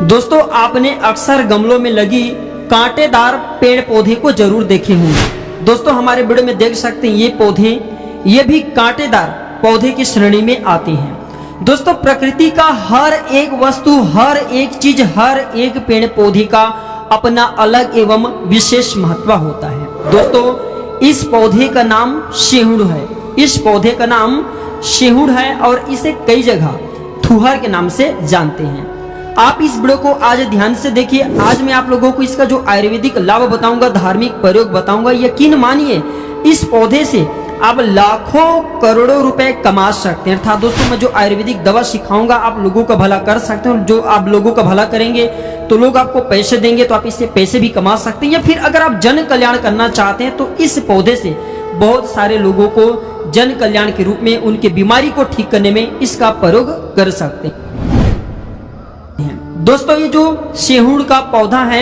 दोस्तों आपने अक्सर गमलों में लगी कांटेदार पेड़ पौधे को जरूर देखे होंगे। दोस्तों हमारे वीडियो में देख सकते हैं ये पौधे, ये भी कांटेदार पौधे की श्रेणी में आते हैं। दोस्तों प्रकृति का हर एक वस्तु, हर एक चीज, हर एक पेड़ पौधे का अपना अलग एवं विशेष महत्व होता है। दोस्तों इस पौधे का नाम सेहुड़ है। इस पौधे का नाम सेहुड़ है और इसे कई जगह थुहर के नाम से जानते हैं। आप इस वीडियो को आज ध्यान से देखिए। आज मैं आप लोगों को इसका जो आयुर्वेदिक लाभ बताऊंगा, धार्मिक प्रयोग बताऊंगा। यकीन मानिए इस पौधे से आप लाखों करोड़ों रुपए कमा सकते हैं। अर्थात दोस्तों मैं जो आयुर्वेदिक दवा सिखाऊंगा आप लोगों का भला कर सकते हैं। जो आप लोगों का भला करेंगे तो लोग आपको पैसे देंगे, तो आप इससे पैसे भी कमा सकते हैं। या फिर अगर आप जन कल्याण करना चाहते हैं तो इस पौधे से बहुत सारे लोगों को जन कल्याण के रूप में उनके बीमारी को ठीक करने में इसका प्रयोग कर सकते हैं। दोस्तों ये जो सेहुड़ का पौधा है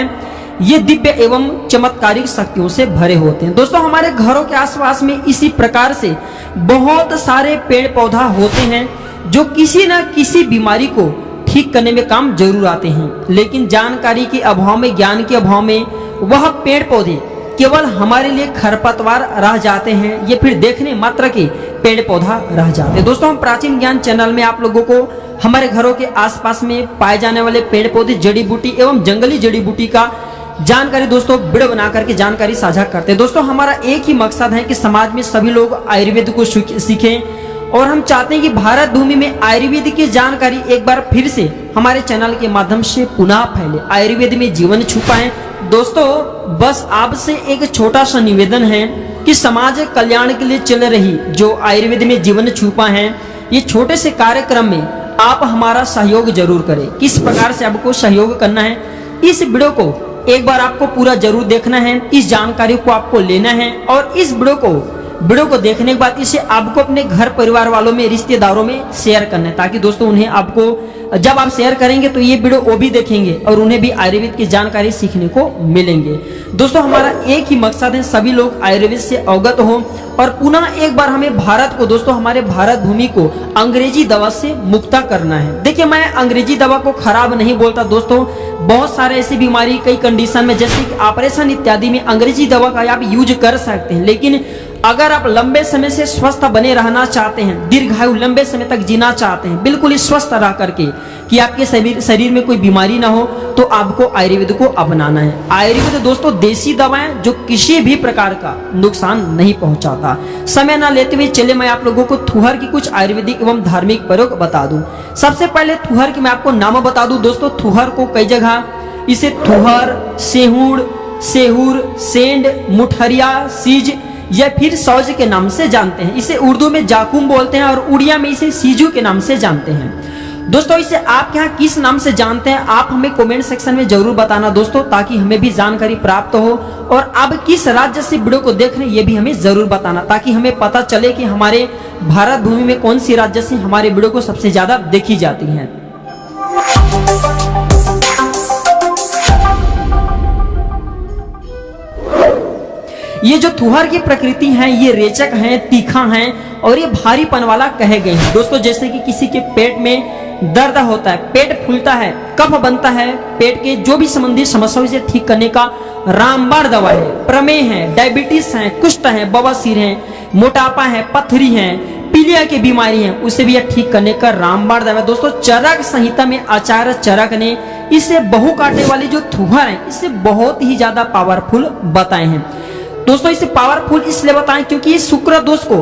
ये दिव्य एवं चमत्कारिक शक्तियों से भरे होते हैं। दोस्तों हमारे घरों के आसपास में इसी प्रकार से बहुत सारे पेड़ पौधा होते हैं जो किसी न किसी बीमारी को ठीक करने में काम जरूर आते हैं। लेकिन जानकारी के अभाव में, ज्ञान के अभाव में वह पेड़ पौधे केवल हमारे लिए खरपतवार रह जाते हैं, ये फिर देखने मात्र के पेड़ पौधा रह जाते हैं। दोस्तों हम प्राचीन ज्ञान चैनल में आप लोगों को हमारे घरों के आसपास में पाए जाने वाले पेड़ पौधे, जड़ी बूटी एवं जंगली जड़ी बूटी का जानकारी दोस्तों वीडियो बना करके जानकारी साझा करते हैं। दोस्तों हमारा एक ही मकसद है कि समाज में सभी लोग आयुर्वेद को सीखें और हम चाहते हैं कि भारत भूमि में आयुर्वेद की जानकारी एक बार फिर से हमारे चैनल के माध्यम से पुनः फैले। आयुर्वेद में जीवन छुपा है। दोस्तों बस आपसे एक छोटा सा निवेदन है कि समाज कल्याण के लिए चल रही जो आयुर्वेद में जीवन छुपा है, ये छोटे से कार्यक्रम में आप हमारा सहयोग जरूर करें। किस प्रकार से आपको सहयोग करना है, इस वीडियो को एक बार आपको पूरा जरूर देखना है, इस जानकारी को आपको लेना है और इस वीडियो को देखने के बाद इसे आपको अपने घर परिवार वालों में, रिश्तेदारों में शेयर करना है, ताकि दोस्तों उन्हें आपको जब आप शेयर करेंगे तो ये वीडियो वो भी देखेंगे और उन्हें भी आयुर्वेद की जानकारी सीखने को मिलेंगे। दोस्तों हमारा एक ही मकसद है सभी लोग आयुर्वेद से अवगत हो और पुनः एक बार हमें भारत को, दोस्तों हमारे भारत भूमि को अंग्रेजी दवा से मुक्ता करना है। देखिए मैं अंग्रेजी दवा को खराब नहीं बोलता दोस्तों, बहुत सारे ऐसी बीमारी, कई कंडीशन में जैसे कि ऑपरेशन इत्यादि में अंग्रेजी दवा का आप यूज कर सकते हैं। लेकिन अगर आप लंबे समय से स्वस्थ बने रहना चाहते हैं, दीर्घायु लंबे समय तक जीना चाहते हैं, बिल्कुल स्वस्थ रह करके कि आपके शरीर में कोई बीमारी ना हो, तो आपको आयुर्वेद को अपनाना है। आयुर्वेद दोस्तों देसी दवाएं जो किसी भी प्रकार का नुकसान नहीं पहुंचाता। समय ना लेते हुए चले मैं आप लोगों को थुहर की कुछ आयुर्वेदिक एवं धार्मिक प्रयोग बता दूं। सबसे पहले थुहर की मैं आपको नाम बता दूं। दोस्तों थुहर को कई जगह इसे थुहर, सेहुड़, सेंड, मुठरिया, सीज या फिर सौज के नाम से जानते हैं। इसे उर्दू में जाकुम बोलते हैं और उड़िया में इसे सीजू के नाम से जानते हैं। दोस्तों इसे आप यहाँ किस नाम से जानते हैं आप हमें कमेंट सेक्शन में जरूर बताना दोस्तों, ताकि हमें भी जानकारी प्राप्त हो। और आप किस राज्य से वीडियो को देख रहे हैं ये भी हमें जरूर बताना, ताकि हमें पता चले कि हमारे भारत भूमि में कौन सी राज्य से हमारे वीडियो को सबसे ज्यादा देखी जाती है। ये जो थुहर की प्रकृति है ये रेचक है, तीखा है और ये भारीपन वाला कहे गए हैं। दोस्तों जैसे कि किसी के पेट में दर्द होता है, पेट फूलता है, कफ बनता है, पेट के जो भी संबंधित समस्याओं से ठीक करने का रामबाण दवा है। प्रमेह है, डायबिटीज है, कुष्ठ है, बवासीर है, मोटापा है, पथरी है, पीलिया की बीमारी है, उसे भी ठीक करने का रामबाण दवा है। दोस्तों चरक संहिता में आचार्य चरक ने इसे बहु काटने वाली जो थुहर है इसे बहुत ही ज्यादा पावरफुल बताए हैं। दोस्तों इसे पावरफुल इसलिए बताएं क्योंकि ये शुक्र दोष को,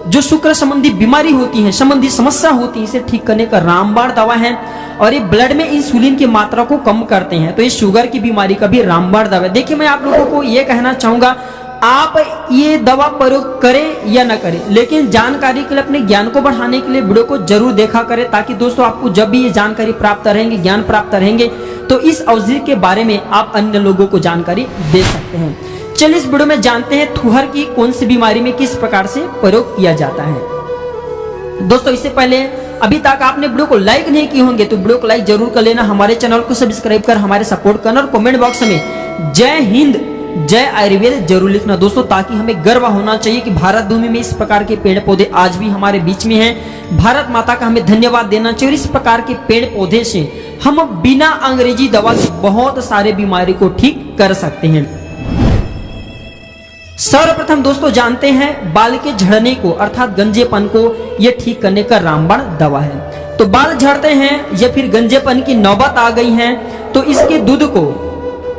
जो शुक्र संबंधी बीमारी होती है, संबंधी समस्या होती है, इसे ठीक करने का रामबाण दवा है। और ये ब्लड में इंसुलिन की मात्रा को कम करते हैं, तो ये शुगर की बीमारी का भी रामबाण दवा है। देखिए मैं आप लोगों को ये कहना चाहूंगा आप ये दवा प्रयोग करें या न करें, लेकिन जानकारी के लिए, अपने ज्ञान को बढ़ाने के लिए वीडियो को जरूर देखा करें, ताकि दोस्तों आपको जब भी ये जानकारी प्राप्त रहेंगे, ज्ञान प्राप्त रहेंगे, तो इस औषधि के बारे में आप अन्य लोगों को जानकारी दे सकते हैं। चलिए इस वीडियो में जानते हैं थुहर की कौन सी बीमारी में किस प्रकार से प्रयोग किया जाता है। दोस्तों इससे पहले अभी तक आपने वीडियो को लाइक नहीं किए होंगे तो वीडियो को लाइक जरूर कर लेना, हमारे चैनल को सब्सक्राइब कर हमारे सपोर्ट करना और कमेंट बॉक्स में जय हिंद जय आयुर्वेद जरूर लिखना दोस्तों, ताकि हमें गर्व होना चाहिए कि भारत भूमि में इस प्रकार के पेड़ पौधे आज भी हमारे बीच में हैं। भारत माता का हमें धन्यवाद देना चाहिए। और इस प्रकार के पेड़ पौधे से हम बिना अंग्रेजी दवा के बहुत सारे बीमारी को ठीक कर सकते हैं। सर्वप्रथम दोस्तों जानते हैं बाल के झड़ने को अर्थात गंजेपन को ये ठीक करने का रामबाण दवा है। तो बाल झड़ते हैं या फिर गंजेपन की नौबत आ गई है तो इसके दूध को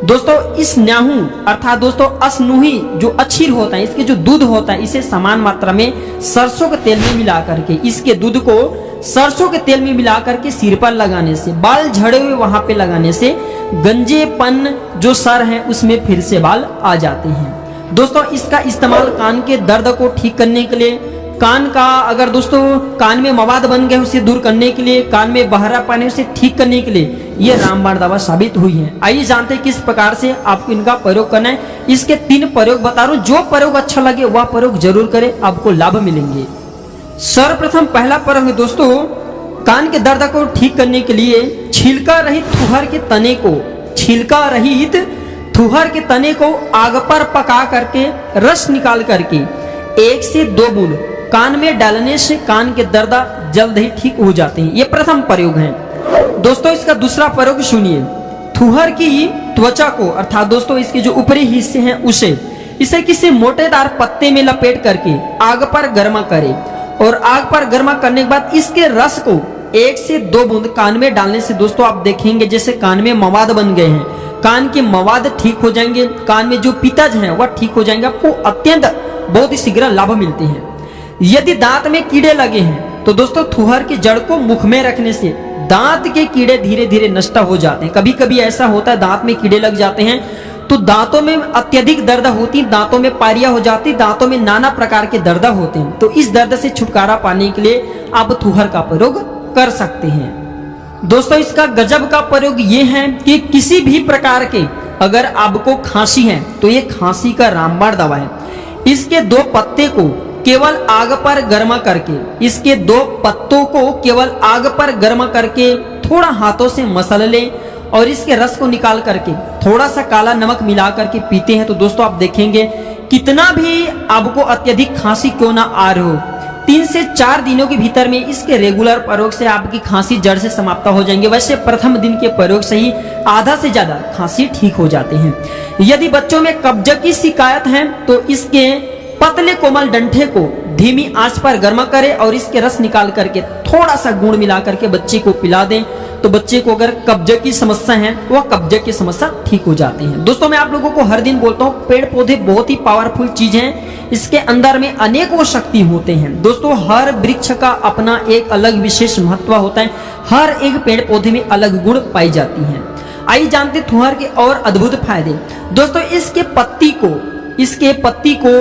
दोस्तों इस न्याहू अर्थात दोस्तों असनूही जो अक्षीर होता है, इसके जो दूध होता है इसे समान मात्रा में सरसों के तेल में मिला करके, इसके दूध को सरसों के तेल में मिला करके सिर पर लगाने से, बाल झड़े हुए वहां पे लगाने से गंजेपन जो सर है उसमें फिर से बाल आ जाते हैं। दोस्तों इसका इस्तेमाल कान के दर्द को ठीक करने के लिए, कान का अगर दोस्तों कान में मवाद बन गए उसे दूर करने के लिए, कान में बहरा पाने उसे ठीक करने के लिए ये रामबाण दवा साबित हुई है। आइए जानते हैं किस प्रकार से आपको इनका प्रयोग करना है। इसके 3 प्रयोग बता रहा हूं, जो प्रयोग अच्छा लगे वह प्रयोग जरूर करें, आपको लाभ मिलेंगे। सर्वप्रथम पहला प्रयोग है दोस्तों कान के दर्द को ठीक करने के लिए छिलका रहित थुहर के तने को, छिलका रहित थुहर के तने को आग पर पका करके रस निकाल करके 1 से 2 बूंद कान में डालने से कान के दर्द जल्द ही ठीक हो जाते हैं। ये प्रथम प्रयोग है। दोस्तों इसका दूसरा प्रयोग सुनिए। थुहर की त्वचा को अर्थात दोस्तों इसके जो ऊपरी हिस्से हैं इसे किसी मोटेदार पत्ते में लपेट करके आग पर गर्मा करें और आग पर गर्मा करने के बाद इसके रस को 1 से 2 बूंद कान में डालने से दोस्तों आप देखेंगे जैसे कान में मवाद बन गए हैं, कान के मवाद ठीक हो जाएंगे, कान में जो पित्तज है वह ठीक हो जाएंगे। आपको अत्यंत बहुत ही शीघ्र लाभ मिलते हैं। यदि दांत में कीड़े लगे हैं तो दोस्तों थुहर की जड़ को मुख में रखने से दांत के कीड़े धीरे धीरे नष्ट हो जाते हैं। कभी कभी ऐसा होता है दांत में कीड़े लग जाते हैं तो दांतों में अत्यधिक दर्द होती, दांतों में पारिया हो जाती, दांतों में नाना प्रकार के दर्द होते हैं। तो इस दर्द से छुटकारा पाने के लिए आप थुहर का प्रयोग कर सकते हैं। दोस्तों इसका गजब का प्रयोग ये है कि किसी भी प्रकार के अगर आपको खांसी है तो ये खांसी का रामबाण दवा है। इसके 2 पत्ते को केवल आग पर गर्मा करके, इसके 2 पत्तों को केवल आग पर गर्मा करके थोड़ा हाथों से मसल लें और इसके रस को निकाल करके थोड़ा सा काला नमक मिला करके पीते हैं तो दोस्तों आप देखेंगे कितना भी आपको अत्यधिक खांसी क्यों ना आ रही हो, 3 से 4 दिनों के भीतर में इसके रेगुलर प्रयोग से आपकी खांसी जड़ से समाप्त हो जाएंगे। वैसे प्रथम दिन के प्रयोग से ही आधा से ज्यादा खांसी ठीक हो जाते हैं। यदि बच्चों में कब्ज की शिकायत है तो इसके पतले कोमल डंठे को धीमी आंच पर गर्मा करें और इसके रस निकाल करके थोड़ा सा गुड़ मिला करके बच्चे को पिला दें तो बच्चे को अगर कब्ज की समस्या है वह कब्ज की समस्या ठीक हो जाती है। दोस्तों मैं आप लोगों को हर दिन बोलता हूँ पेड़ पौधे बहुत ही पावरफुल चीज हैं, इसके अंदर में अनेकों शक्ति होते हैं। दोस्तों हर वृक्ष का अपना एक अलग विशेष महत्व होता है, हर एक पेड़ पौधे में अलग गुण पाई जाती है। आइए जानते थुहर के और अद्भुत फायदे। दोस्तों इसके पत्ती को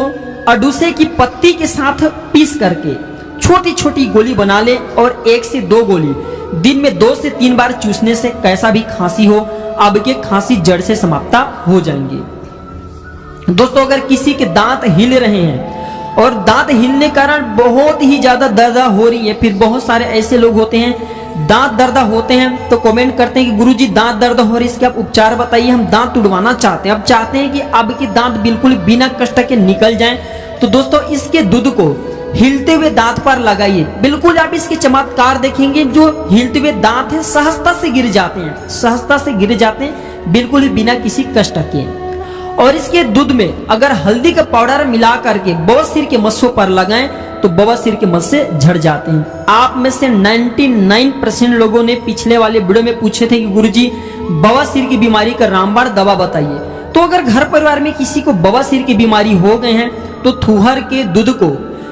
अडूसे की पत्ती के साथ पीस करके छोटी छोटी गोली बना ले और 1 से 2 गोली दिन में 2 से 3 बार चूसने से कैसा भी खांसी हो आपके खांसी जड़ से समाप्त हो जाएंगे। दोस्तों अगर किसी के दांत हिल रहे हैं और दांत हिलने के कारण बहुत ही ज्यादा दर्द हो रही है, फिर बहुत सारे ऐसे लोग होते हैं दांत दर्द होते हैं तो कमेंट करते हैं कि गुरुजी दांत दर्द हो रही है, इसके आप उपचार बताइए, हम दांत तुड़वाना चाहते हैं। अब चाहते हैं कि आपके दांत बिल्कुल बिना कष्ट के निकल जाएं तो दोस्तों इसके दूध को हिलते हुए दांत पर लगाइए, बिल्कुल आप इसके चमत्कार देखेंगे। जो हिलते हुए दांत है सहजता से गिर जाते हैं, सहजता से गिर जाते हैं बिल्कुल ही बिना किसी कष्ट के। और इसके दूध में अगर हल्दी का पाउडर मिला करके बवासीर के मस्सों पर लगाएं तो बवासीर के मस्से झड़ जाते हैं। आप में से 99% लोगों ने पिछले वाले वीडियो में पूछे थे कि गुरुजी बवासीर की बीमारी का रामबाण दवा बताइए। तो अगर घर परिवार में किसी को बवासीर की बीमारी हो गए हैं तो थुहर के दूध को,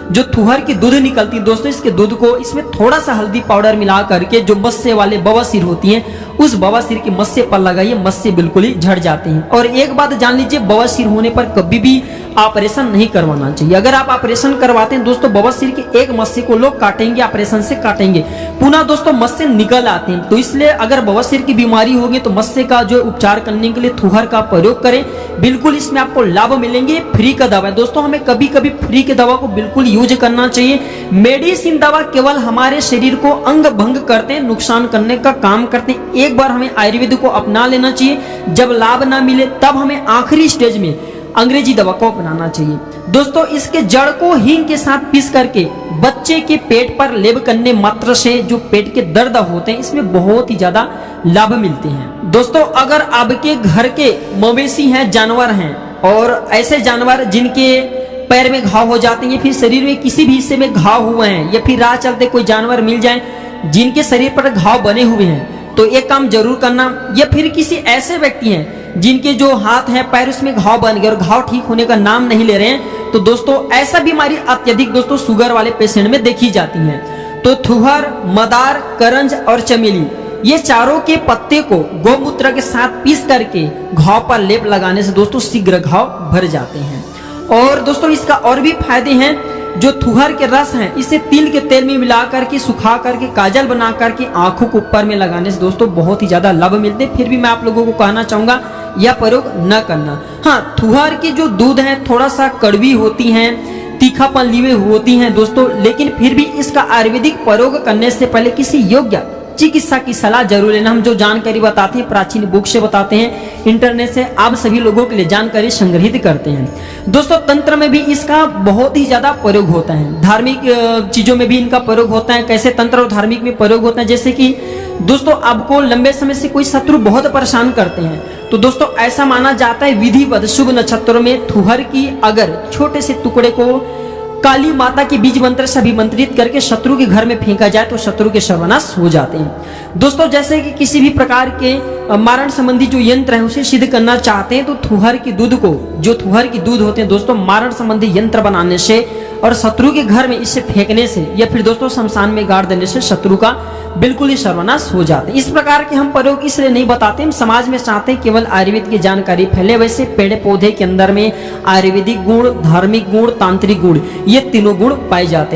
जो थुहर की दूध निकलती है दोस्तों, इसके दूध को इसमें थोड़ा सा हल्दी पाउडर मिला करके जो मस्से वाले बवासीर होती हैं उस बवासीर के मस्से पर लगाइए, मस्से बिल्कुल ही झड़ जाते हैं। और एक बात जान लीजिए बवासीर होने पर कभी भी ऑपरेशन नहीं करवाना चाहिए। अगर आप ऑपरेशन करवाते हैं दोस्तों, बवासीर के एक मस्से को लोग काटेंगे, ऑपरेशन से काटेंगे, पुनः दोस्तों मस्से निकल आते हैं। तो इसलिए अगर बवासीर की बीमारी होगी तो मस्से का जो उपचार करने के लिए थुहर का प्रयोग करें। बिल्कुल इसमें आपको लाभ मिलेंगे। फ्री का दवा है दोस्तों, हमें कभी कभी फ्री के दवा को बिल्कुल यूज करना चाहिए। मेडिसिन दवा केवल हमारे शरीर को अंग भंग करते हैं, नुकसान करने का काम करते हैं। एक बार हमें आयुर्वेद को अपना लेना चाहिए। जब लाभ ना मिले तब हमें आखिरी स्टेज में अंग्रेजी दवा को अपनाना चाहिए। दोस्तों इसके जड़ को हींग के साथ पीस करके बच्चे के पेट पर लेप करने मात्र से जो पेट के दर्द होते हैं इसमें बहुत ही ज्यादा लाभ मिलते हैं। दोस्तों अगर आपके घर के मवेशी हैं, जानवर हैं, और ऐसे जानवर जिनके पैर में घाव हो जाते हैं, फिर शरीर में किसी भी हिस्से में घाव हुए हैं, या फिर राह चलते कोई जानवर मिल जाए जिनके शरीर पर घाव बने हुए हैं, तो एक काम जरूर करना। या फिर किसी ऐसे व्यक्ति हैं जिनके जो हाथ हैं, पैर, उसमें घाव बन गए और घाव ठीक होने का नाम नहीं ले रहे हैं, तो दोस्तों ऐसा बीमारी अत्यधिक दोस्तों शुगर वाले पेशेंट में देखी जाती है। तो थुहर, मदार, करंज और चमेली, ये चारों के पत्ते को गौमूत्र के साथ पीस करके घाव पर लेप लगाने से दोस्तों शीघ्र घाव भर जाते हैं। और दोस्तों इसका और भी फायदे हैं। जो थुहर के रस हैं इसे तिल के तेल में मिला करके सुखा करके काजल बना करके आंखों के ऊपर में लगाने से दोस्तों बहुत ही ज्यादा लाभ मिलते हैं। फिर भी मैं आप लोगों को कहना चाहूंगा यह प्रयोग न करना। हाँ, थुहर की जो दूध है थोड़ा सा कड़वी होती है, तीखापन लिए होती हैं दोस्तों, लेकिन फिर भी इसका आयुर्वेदिक प्रयोग करने से पहले किसी योग्य चिकित्सा की सलाह जरूर लेना। हम जो जानकारी बताते हैं प्राचीन बुक से बताते हैं, इंटरनेट से आप सभी लोगों के लिए जानकारी संग्रहित करते हैं। दोस्तों तंत्र में भी इसका बहुत ही ज्यादा प्रयोग होता है, धार्मिक चीजों में भी इनका प्रयोग होता है। कैसे तंत्र और धार्मिक में प्रयोग होता है, जैसे कि दोस्तों आपको लंबे समय से कोई शत्रु बहुत परेशान करते हैं, तो दोस्तों ऐसा माना जाता है विधिवत शुभ नक्षत्रों में थुहर की अगर छोटे से टुकड़े को काली माता के बीज मंत्र से अभिमंत्रित करके शत्रु के घर में फेंका जाए तो शत्रु के सर्वनाश हो जाते हैं। दोस्तों जैसे कि किसी भी प्रकार के मारण संबंधी जो यंत्र है उसे सिद्ध करना चाहते हैं तो थुहर की दूध को, जो थुहर की दूध होते हैं दोस्तों, मारण संबंधी यंत्र बनाने से और शत्रु के घर में इसे फेंकने से या फिर दोस्तों शमशान में गाड़ देने से शत्रु का बिल्कुल ही सर्वनाश हो जाते हैं। इस प्रकार के हम प्रयोग इसलिए नहीं बताते, हम समाज में चाहते हैं केवल आयुर्वेद की जानकारी फैले। वैसे पेड़ पौधे के अंदर में आयुर्वेदिक गुण, धार्मिक गुण, तांत्रिक गुण, ये तीनों गुण पाए जाते हैं।